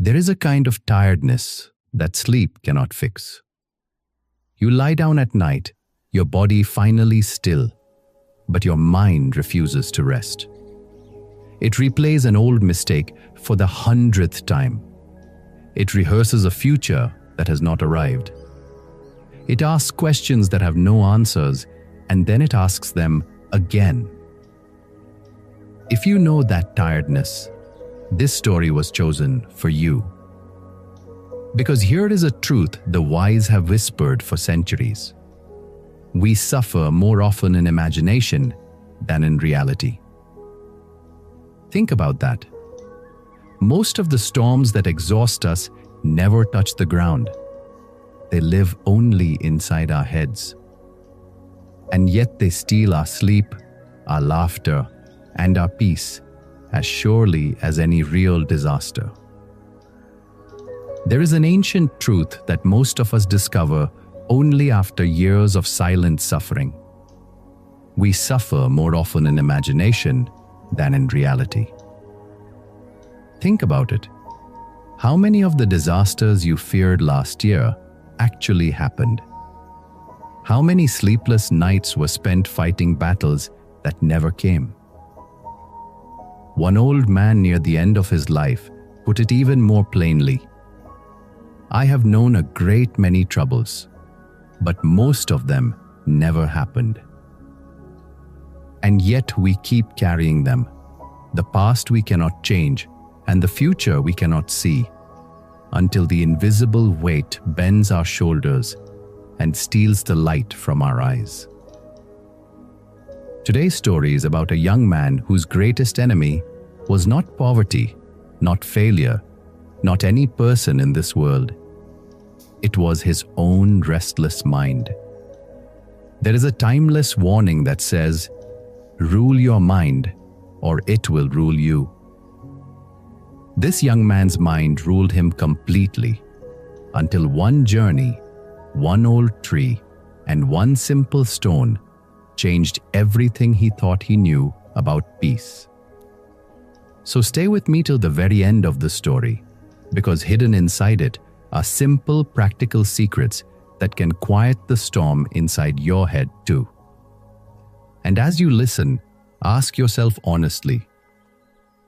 There is a kind of tiredness that sleep cannot fix. You lie down at night, your body finally still, but your mind refuses to rest. It replays an old mistake for the 100th time. It rehearses a future that has not arrived. It asks questions that have no answers, and then it asks them again. If you know that tiredness, this story was chosen for you. Because here is a truth the wise have whispered for centuries. We suffer more often in imagination than in reality. Think about that. Most of the storms that exhaust us never touch the ground. They live only inside our heads. And yet they steal our sleep, our laughter, and our peace as surely as any real disaster. There is an ancient truth that most of us discover only after years of silent suffering. We suffer more often in imagination than in reality. Think about it. How many of the disasters you feared last year actually happened? How many sleepless nights were spent fighting battles that never came? One old man near the end of his life put it even more plainly. I have known a great many troubles, but most of them never happened. And yet we keep carrying them. The past we cannot change, and the future we cannot see, until the invisible weight bends our shoulders and steals the light from our eyes. Today's story is about a young man whose greatest enemy was not poverty, not failure, not any person in this world. It was his own restless mind. There is a timeless warning that says, "Rule your mind, or it will rule you." This young man's mind ruled him completely, until one journey, one old tree, and one simple stone changed everything he thought he knew about peace. So stay with me till the very end of the story, because hidden inside it are simple, practical secrets that can quiet the storm inside your head too. And as you listen, ask yourself honestly,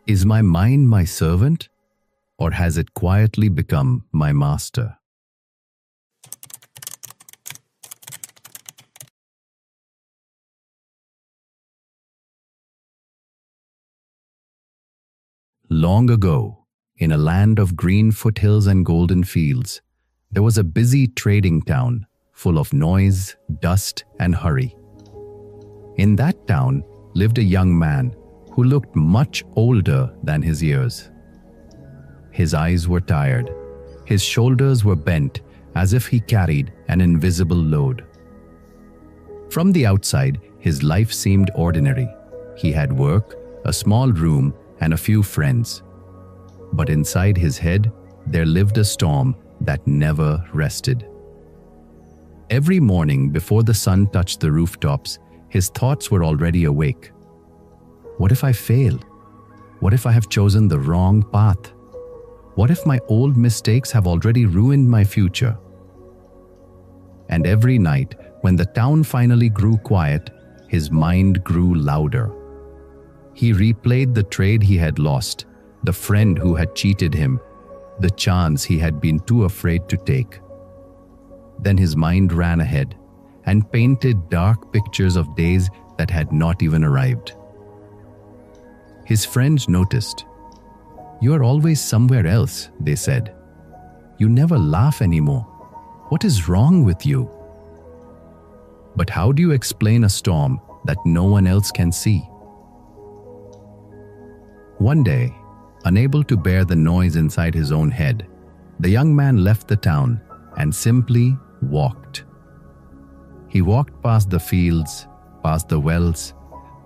is my mind my servant, or has it quietly become my master? Long ago, in a land of green foothills and golden fields, there was a busy trading town full of noise, dust, and hurry. In that town lived a young man who looked much older than his years. His eyes were tired. His shoulders were bent as if he carried an invisible load. From the outside, his life seemed ordinary. He had work, a small room, and a few friends. But inside his head, there lived a storm that never rested. Every morning before the sun touched the rooftops, his thoughts were already awake. What if I fail? What if I have chosen the wrong path? What if my old mistakes have already ruined my future? And every night, when the town finally grew quiet, his mind grew louder. He replayed the trade he had lost, the friend who had cheated him, the chance he had been too afraid to take. Then his mind ran ahead and painted dark pictures of days that had not even arrived. His friends noticed. "You are always somewhere else," they said. "You never laugh anymore. What is wrong with you?" But how do you explain a storm that no one else can see? One day, unable to bear the noise inside his own head, the young man left the town and simply walked. He walked past the fields, past the wells,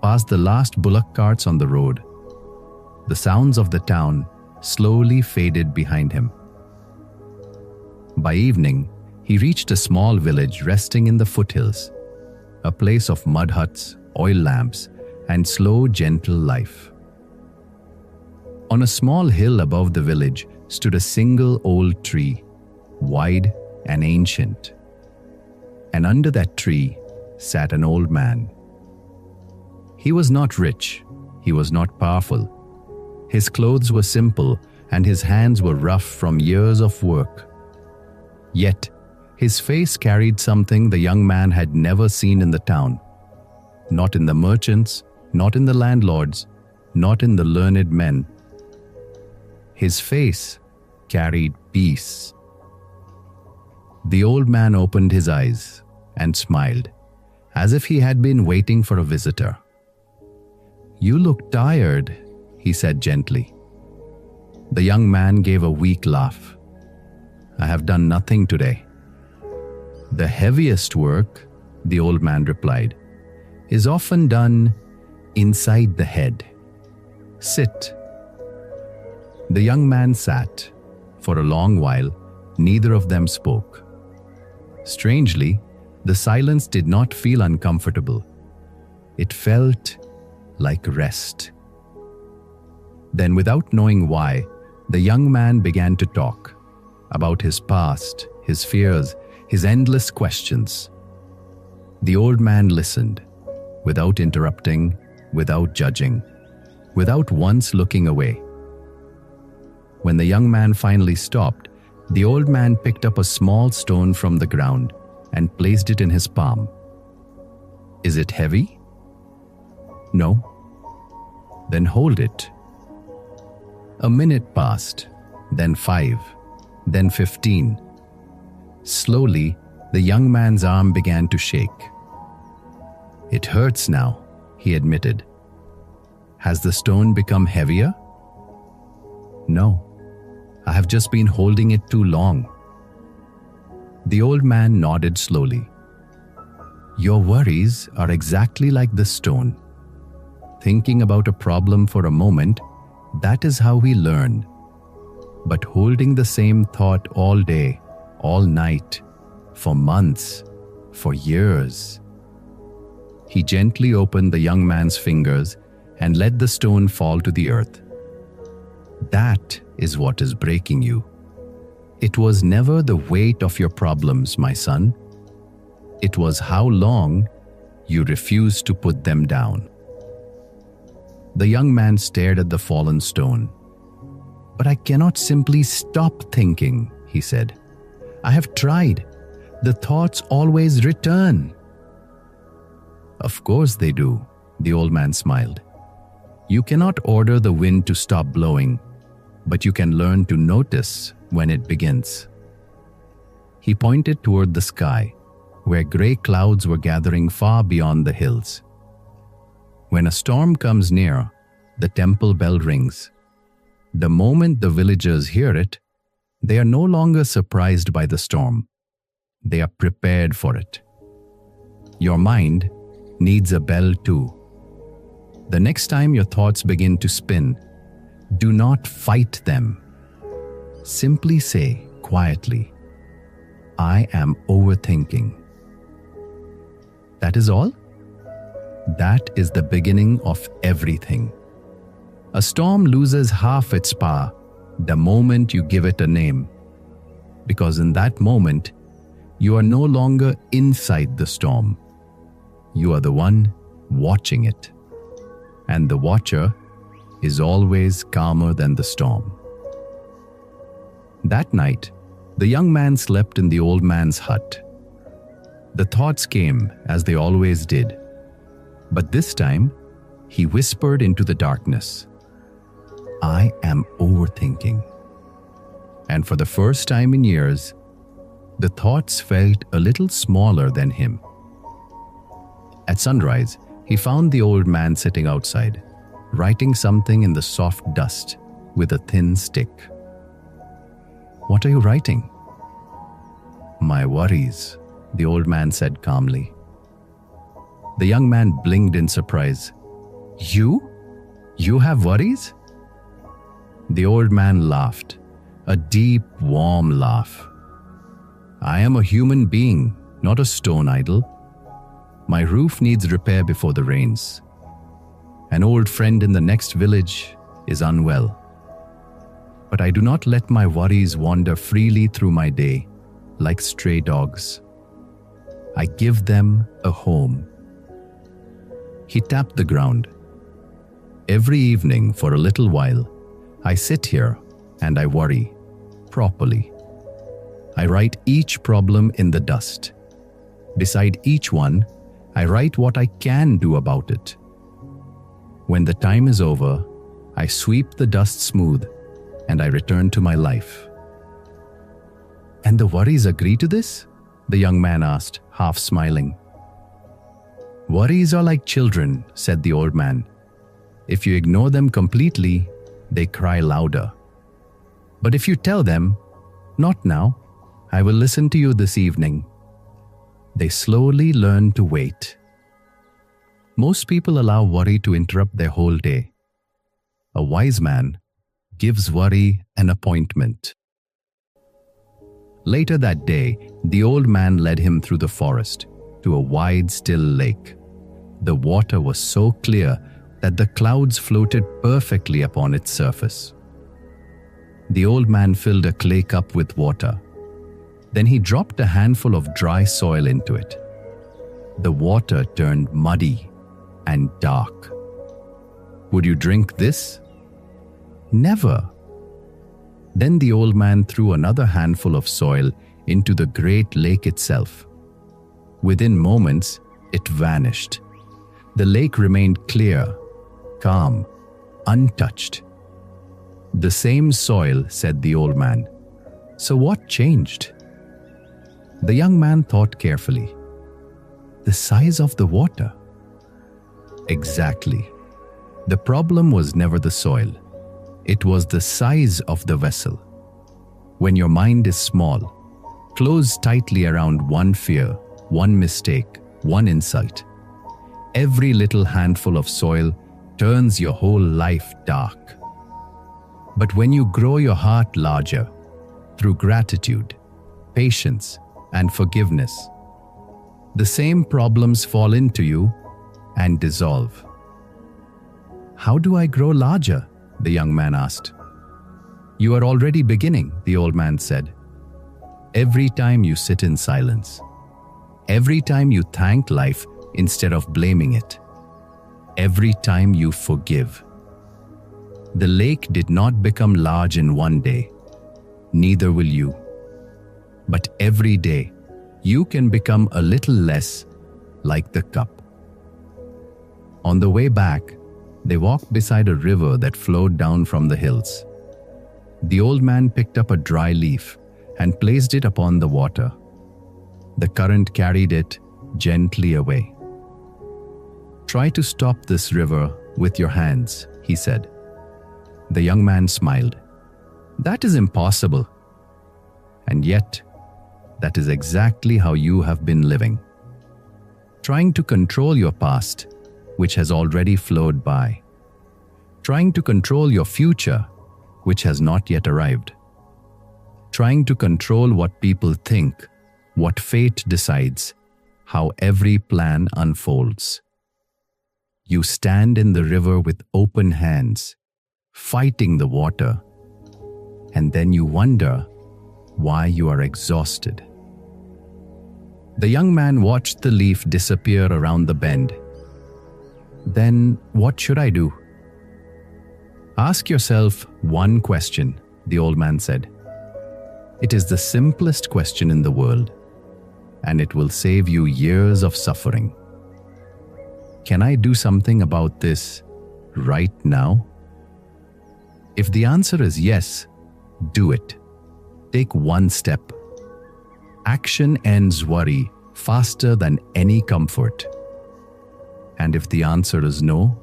past the last bullock carts on the road. The sounds of the town slowly faded behind him. By evening, he reached a small village resting in the foothills, a place of mud huts, oil lamps, and slow, gentle life. On a small hill above the village stood a single old tree, wide and ancient. And under that tree sat an old man. He was not rich, he was not powerful. His clothes were simple and his hands were rough from years of work. Yet, his face carried something the young man had never seen in the town. Not in the merchants, not in the landlords, not in the learned men. His face carried peace. The old man opened his eyes and smiled, as if he had been waiting for a visitor. "You look tired," he said gently. The young man gave a weak laugh. "I have done nothing today." "The heaviest work," the old man replied, "is often done inside the head. Sit." The young man sat. For a long while, neither of them spoke. Strangely, the silence did not feel uncomfortable. It felt like rest. Then, without knowing why, the young man began to talk about his past, his fears, his endless questions. The old man listened, without interrupting, without judging, without once looking away. When the young man finally stopped, the old man picked up a small stone from the ground and placed it in his palm. "Is it heavy?" "No." "Then hold it." A minute passed, then 5, then 15. Slowly, the young man's arm began to shake. "It hurts now," he admitted. "Has the stone become heavier?" "No. I have just been holding it too long." The old man nodded slowly. "Your worries are exactly like the stone. Thinking about a problem for a moment, that is how we learn. But holding the same thought all day, all night, for months, for years." He gently opened the young man's fingers and let the stone fall to the earth. "That is what is breaking you. It was never the weight of your problems, my son. It was how long you refused to put them down." The young man stared at the fallen stone. "But I cannot simply stop thinking," he said. "I have tried. The thoughts always return." "Of course they do," the old man smiled. "You cannot order the wind to stop blowing, but you can learn to notice when it begins." He pointed toward the sky, where gray clouds were gathering far beyond the hills. When a storm comes near, the temple bell rings. The moment the villagers hear it, they are no longer surprised by the storm. They are prepared for it. Your mind needs a bell too. The next time your thoughts begin to spin, do not fight them. Simply say quietly, "I am overthinking." That is all? That is the beginning of everything. A storm loses half its power the moment you give it a name, because in that moment, you are no longer inside the storm. You are the one watching it, and the watcher is always calmer than the storm. That night, the young man slept in the old man's hut. The thoughts came as they always did, but this time, he whispered into the darkness, "I am overthinking." And for the first time in years, the thoughts felt a little smaller than him. At sunrise, he found the old man sitting outside, writing something in the soft dust with a thin stick. "What are you writing?" "My worries," the old man said calmly. The young man blinked in surprise. "You? You have worries?" The old man laughed, a deep, warm laugh. "I am a human being, not a stone idol. My roof needs repair before the rains. An old friend in the next village is unwell. but I do not let my worries wander freely through my day like stray dogs. I give them a home. He tapped the ground. Every evening for a little while, I sit here and I worry properly. I write each problem in the dust. Beside each one, I write what I can do about it. When the time is over, I sweep the dust smooth and I return to my life. And the worries agree to this? The young man asked, half smiling. Worries are like children, said the old man. If you ignore them completely, they cry louder. But if you tell them, not now, I will listen to you this evening, they slowly learn to wait. Most people allow worry to interrupt their whole day. A wise man gives worry an appointment. Later that day, the old man led him through the forest to a wide, still lake. The water was so clear that the clouds floated perfectly upon its surface. The old man filled a clay cup with water. Then he dropped a handful of dry soil into it. The water turned muddy and dark. Would you drink this? Never. Then the old man threw another handful of soil into the great lake itself. Within moments, it vanished. The lake remained clear, calm, untouched. The same soil, said the old man. So what changed? The young man thought carefully. The size of the water. Exactly. The problem was never the soil. It was the size of the vessel. When your mind is small, closed tightly around one fear, one mistake, one insight, every little handful of soil turns your whole life dark. But when you grow your heart larger, through gratitude, patience, and forgiveness, the same problems fall into you and dissolve. How do I grow larger? The young man asked. You are already beginning, the old man said. Every time you sit in silence, every time you thank life instead of blaming it, every time you forgive. The lake did not become large in one day, neither will you. But every day, you can become a little less like the cup. On the way back, they walked beside a river that flowed down from the hills. The old man picked up a dry leaf and placed it upon the water. The current carried it gently away. Try to stop this river with your hands, he said. The young man smiled. That is impossible. And yet, that is exactly how you have been living. Trying to control your past, which has already flowed by. Trying to control your future, which has not yet arrived. Trying to control what people think, what fate decides, how every plan unfolds. You stand in the river with open hands, fighting the water, and then you wonder why you are exhausted. The young man watched the leaf disappear around the bend. Then what should I do? Ask yourself one question, the old man said. It is the simplest question in the world, and it will save you years of suffering. Can I do something about this right now? If the answer is yes, do it. Take one step. Action ends worry faster than any comfort. And if the answer is no,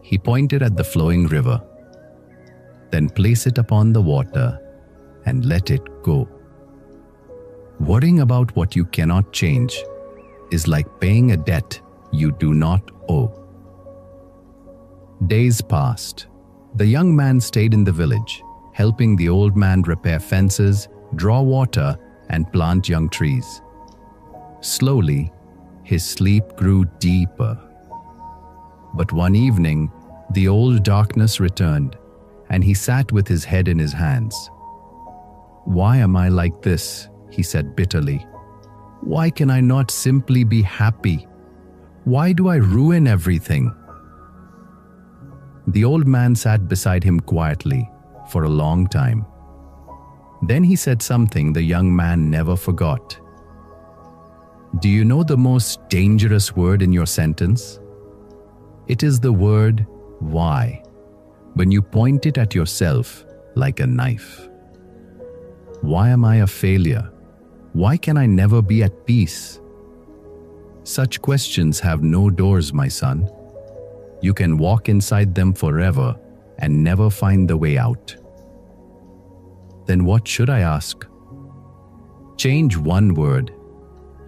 he pointed at the flowing river. Then place it upon the water and let it go. Worrying about what you cannot change is like paying a debt you do not owe. Days passed. The young man stayed in the village, helping the old man repair fences, draw water, and plant young trees. Slowly, his sleep grew deeper. But one evening, the old darkness returned, and he sat with his head in his hands. "Why am I like this?" he said bitterly. "Why can I not simply be happy? Why do I ruin everything?" The old man sat beside him quietly for a long time. Then he said something the young man never forgot. "Do you know the most dangerous word in your sentence? It is the word why, when you point it at yourself like a knife. Why am I a failure? Why can I never be at peace? Such questions have no doors, my son. You can walk inside them forever and never find the way out." Then what should I ask? Change one word.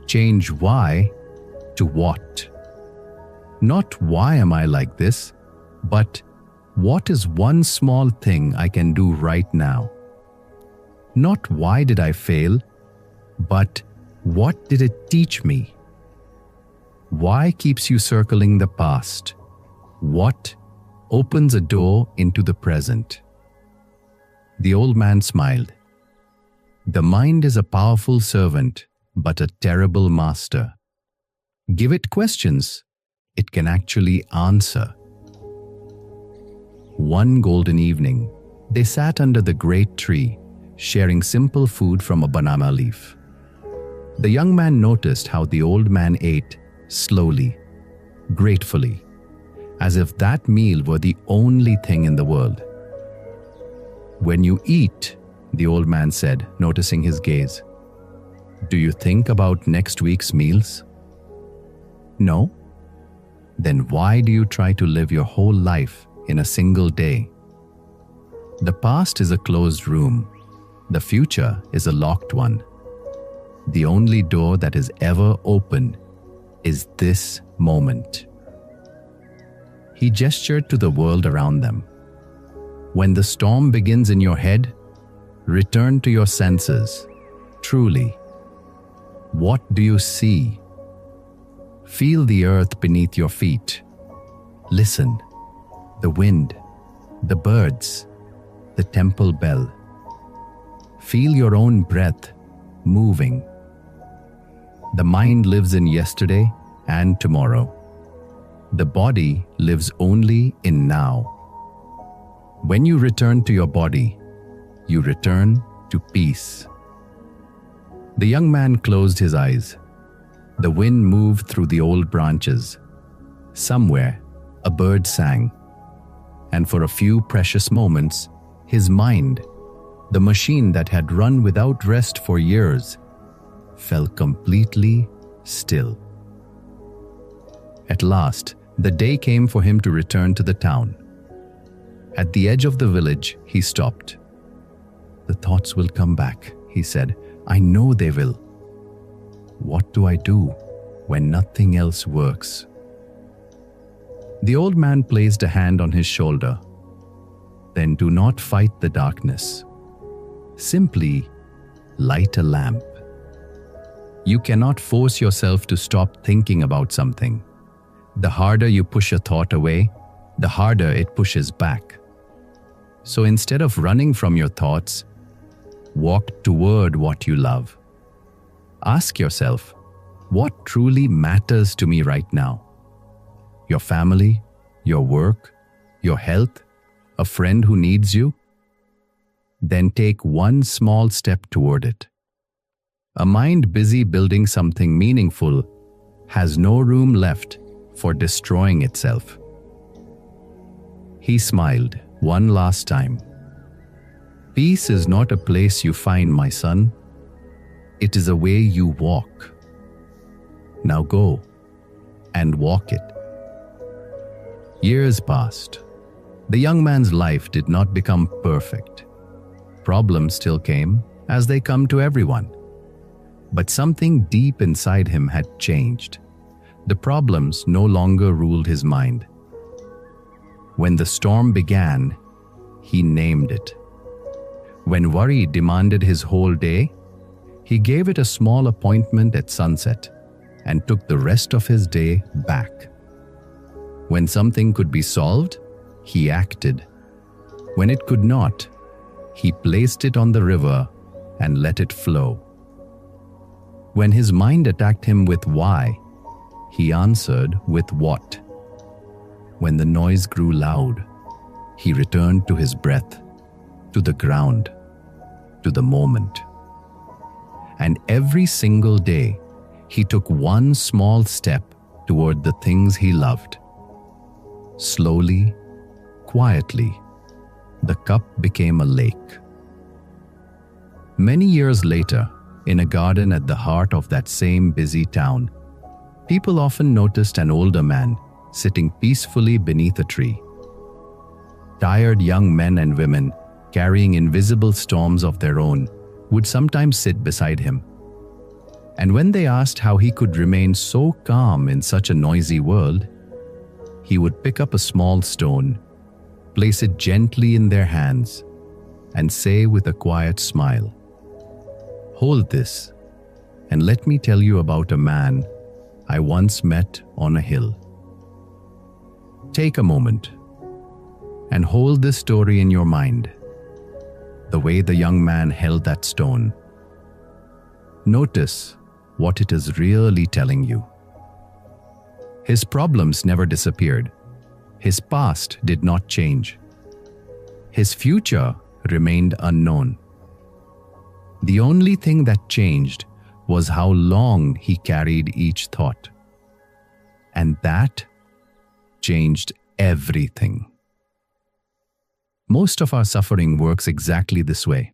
Change why to what. Not why am I like this, but what is one small thing I can do right now? Not why did I fail, but what did it teach me? Why keeps you circling the past? What opens a door into the present? The old man smiled. The mind is a powerful servant, but a terrible master. Give it questions, it can actually answer. One golden evening, they sat under the great tree, sharing simple food from a banana leaf. The young man noticed how the old man ate slowly, gratefully, as if that meal were the only thing in the world. "When you eat," the old man said, noticing his gaze, "do you think about next week's meals? No? Then why do you try to live your whole life in a single day? The past is a closed room. The future is a locked one. The only door that is ever open is this moment." He gestured to the world around them. When the storm begins in your head, return to your senses. Truly, what do you see? Feel the earth beneath your feet. Listen, the wind, the birds, the temple bell. Feel your own breath moving. The mind lives in yesterday and tomorrow. The body lives only in now. When you return to your body, you return to peace. The young man closed his eyes. The wind moved through the old branches. Somewhere, a bird sang. And for a few precious moments, his mind, the machine that had run without rest for years, fell completely still. At last, the day came for him to return to the town. At the edge of the village, he stopped. "The thoughts will come back," he said. "I know they will. What do I do when nothing else works?" The old man placed a hand on his shoulder. "Then do not fight the darkness. Simply light a lamp. You cannot force yourself to stop thinking about something. The harder you push a thought away, the harder it pushes back. So instead of running from your thoughts, walk toward what you love. Ask yourself, what truly matters to me right now? Your family, your work, your health, a friend who needs you? Then take one small step toward it. A mind busy building something meaningful has no room left for destroying itself." He smiled one last time. "Peace is not a place you find, my son. It is a way you walk. Now go and walk it." Years passed. The young man's life did not become perfect. Problems still came, as they come to everyone. But something deep inside him had changed. The problems no longer ruled his mind. When the storm began, he named it. When worry demanded his whole day, he gave it a small appointment at sunset and took the rest of his day back. When something could be solved, he acted. When it could not, he placed it on the river and let it flow. When his mind attacked him with why, he answered with what. When the noise grew loud, he returned to his breath, to the ground, to the moment. And every single day, he took one small step toward the things he loved. Slowly, quietly, the cup became a lake. Many years later, in a garden at the heart of that same busy town, people often noticed an older man sitting peacefully beneath a tree. Tired young men and women, carrying invisible storms of their own, would sometimes sit beside him. And when they asked how he could remain so calm in such a noisy world, he would pick up a small stone, place it gently in their hands, and say with a quiet smile, "Hold this, and let me tell you about a man I once met on a hill." Take a moment and hold this story in your mind, the way the young man held that stone. Notice what it is really telling you. His problems never disappeared. His past did not change. His future remained unknown. The only thing that changed was how long he carried each thought. And that changed everything. Most of our suffering works exactly this way.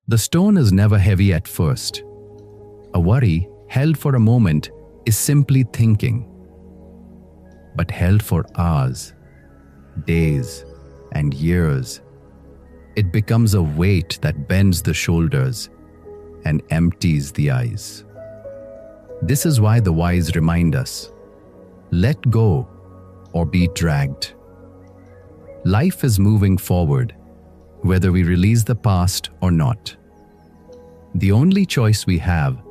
The stone is never heavy at first. A worry held for a moment is simply thinking. But held for hours, days, and years, it becomes a weight that bends the shoulders and empties the eyes. This is why the wise remind us, let go or be dragged. Life is moving forward, whether we release the past or not. The only choice we have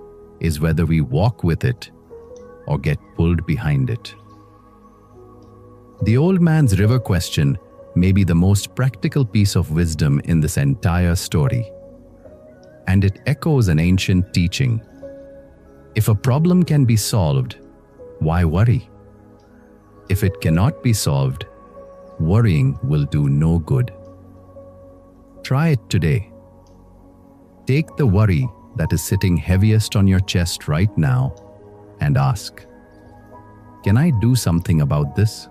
is whether we walk with it or get pulled behind it. The old man's river question may be the most practical piece of wisdom in this entire story. And it echoes an ancient teaching. If a problem can be solved, why worry? If it cannot be solved, worrying will do no good. Try it today. Take the worry that is sitting heaviest on your chest right now and ask, can I do something about this?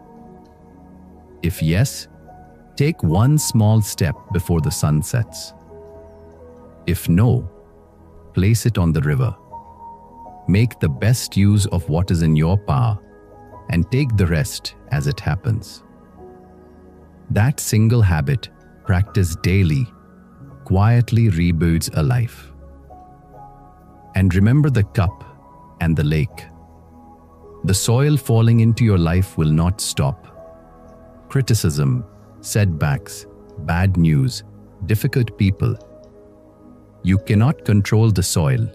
If yes, take one small step before the sun sets. If no, place it on the river. Make the best use of what is in your power and take the rest as it happens. That single habit, practiced daily, quietly rebuilds a life. And remember the cup and the lake. The soil falling into your life will not stop. Criticism, setbacks, bad news, difficult people. You cannot control the soil,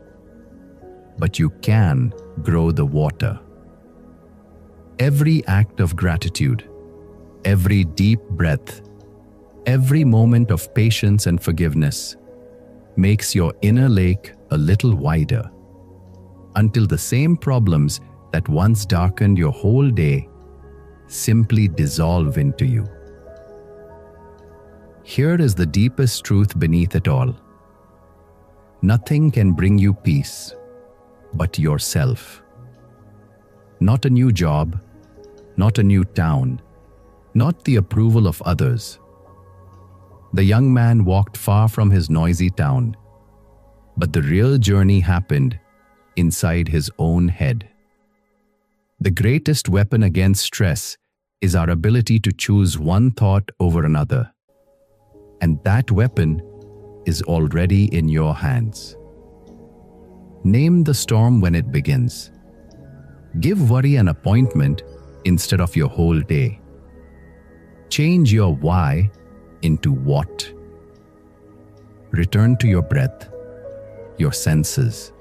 but you can grow the water. Every act of gratitude, every deep breath, every moment of patience and forgiveness makes your inner lake a little wider, until the same problems that once darkened your whole day simply dissolve into you. Here is the deepest truth beneath it all. Nothing can bring you peace but yourself. Not a new job, not a new town, not the approval of others. The young man walked far from his noisy town, but the real journey happened inside his own head. The greatest weapon against stress is our ability to choose one thought over another. And that weapon is already in your hands. Name the storm when it begins. Give worry an appointment instead of your whole day. Change your why into what. Return to your breath, your senses,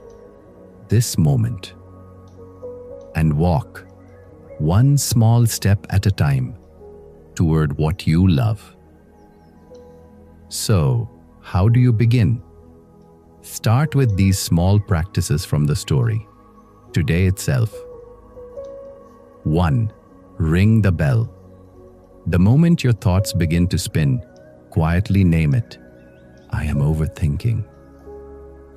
this moment, and walk one small step at a time toward what you love. So, how do you begin? Start with these small practices from the story, today itself. 1. Ring the bell. The moment your thoughts begin to spin, quietly name it. I am overthinking.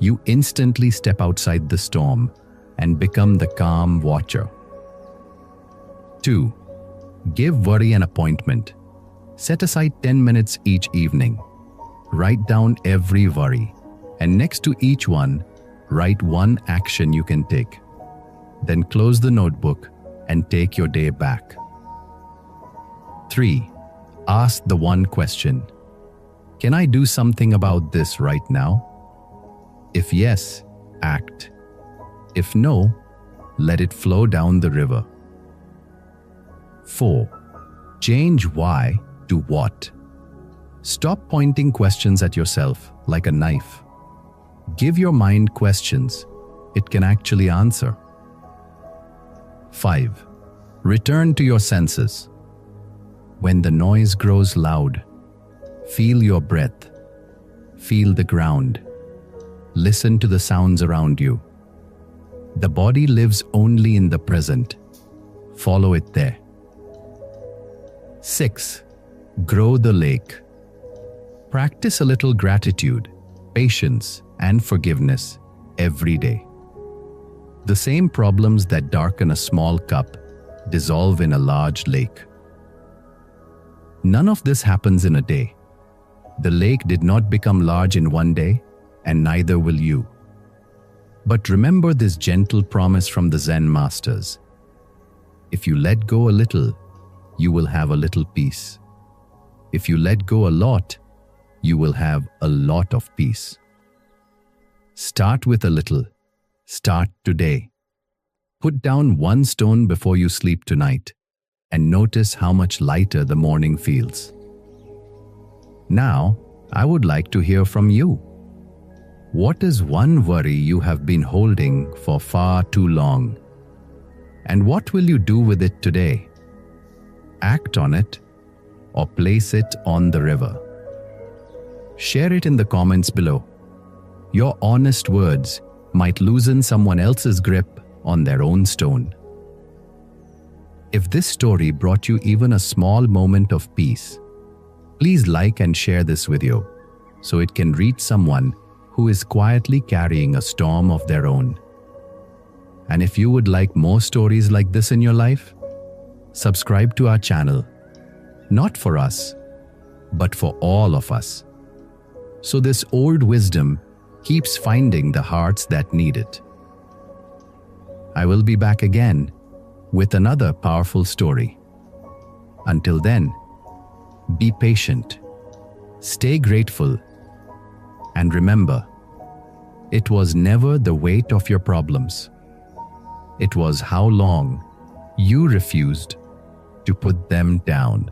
You instantly step outside the storm and become the calm watcher. 2. Give worry an appointment. Set aside 10 minutes each evening. Write down every worry, and next to each one, write one action you can take. Then close the notebook and take your day back. 3. Ask the one question. Can I do something about this right now? If yes, act. If no, let it flow down the river. 4. Change why to what. Stop pointing questions at yourself like a knife. Give your mind questions it can actually answer. 5. Return to your senses. When the noise grows loud, feel your breath. Feel the ground. Listen to the sounds around you. The body lives only in the present. Follow it there. 6. Grow the lake. Practice a little gratitude, patience, and forgiveness every day. The same problems that darken a small cup dissolve in a large lake. None of this happens in a day. The lake did not become large in one day, and neither will you. But remember this gentle promise from the Zen masters. If you let go a little, you will have a little peace. If you let go a lot, you will have a lot of peace. Start with a little. Start today. Put down one stone before you sleep tonight and notice how much lighter the morning feels. Now, I would like to hear from you. What is one worry you have been holding for far too long? And what will you do with it today? Act on it or place it on the river. Share it in the comments below. Your honest words might loosen someone else's grip on their own stone. If this story brought you even a small moment of peace, please like and share this video so it can reach someone who is quietly carrying a storm of their own. And if you would like more stories like this in your life, subscribe to our channel, not for us, but for all of us. So this old wisdom keeps finding the hearts that need it. I will be back again with another powerful story. Until then, be patient, stay grateful, and remember, it was never the weight of your problems. It was how long you refused to put them down.